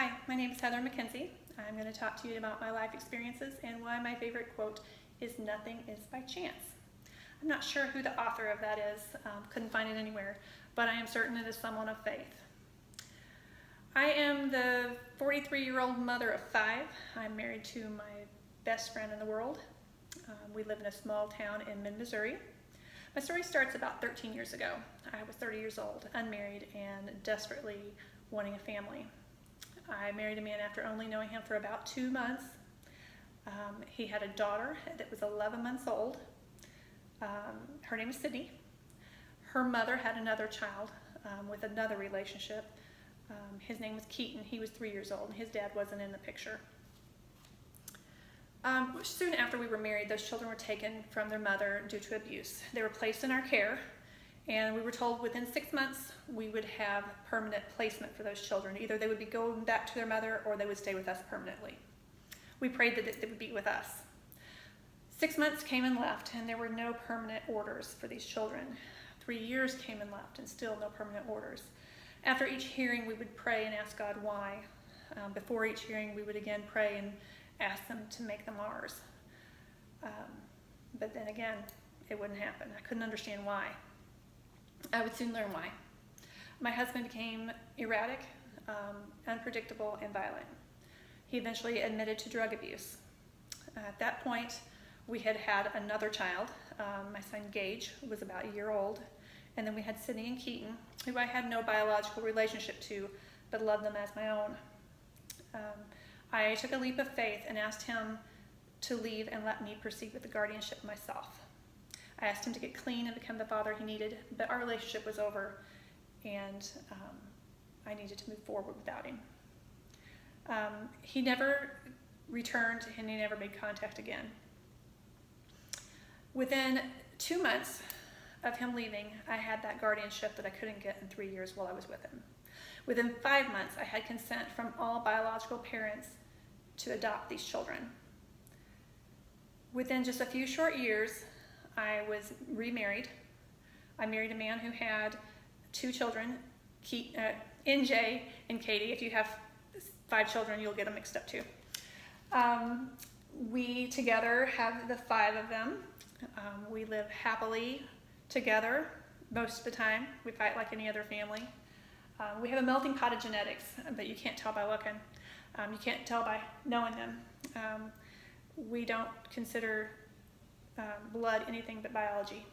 Hi, my name is Heather McKenzie. I'm going to talk to you about my life experiences and why my favorite quote is "Nothing is by chance." I'm not sure who the author of that is, couldn't find it anywhere, but I am certain it is someone of faith. I am the 43-year-old mother of 5. I'm married to my best friend in the world. We live in a small town in mid-Missouri. My story starts about 13 years ago. I was 30 years old, unmarried, and desperately wanting a family. I married a man after only knowing him for about 2 months. He had a daughter that was 11 months old. Her name is Sydney. Her mother had another child with another relationship. His name was Keaton. He was 3 years old, and his dad wasn't in the picture. Soon after we were married, those children were taken from their mother due to abuse. They were placed in our care, and we were told within 6 months we would have permanent placement for those children. Either they would be going back to their mother or they would stay with us permanently. We prayed that they would be with us. 6 months came and left, and there were no permanent orders for these children. 3 years came and left, and still no permanent orders. After each hearing, we would pray and ask God why. Before each hearing, we would again pray and ask them to make them ours. But then again, it wouldn't happen. I couldn't understand why. I would soon learn why. My husband became erratic, unpredictable, and violent. He eventually admitted to drug abuse. At that point, we had another child. My son Gage was about a year old. And then we had Sydney and Keaton, who I had no biological relationship to, but loved them as my own. I took a leap of faith and asked him to leave and let me proceed with the guardianship myself. I asked him to get clean and become the father he needed, but our relationship was over, and I needed to move forward without him. He never returned, and he never made contact again. Within 2 months of him leaving, I had that guardianship that I couldn't get in 3 years while I was with him. Within 5 months, I had consent from all biological parents to adopt these children. Within just a few short years, I was remarried. I married a man who had 2 children, NJ and Katie. If you have 5 children, you'll get them mixed up too. We together have the 5 of them. We live happily together most of the time. We fight like any other family. We have a melting pot of genetics, but you can't tell by looking. You can't tell by knowing them. We don't consider blood anything but biology.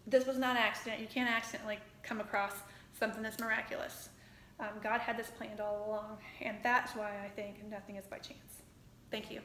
This was not an accident. You can't accidentally come across something that's miraculous. God had this planned all along, and that's why I think nothing is by chance. Thank you.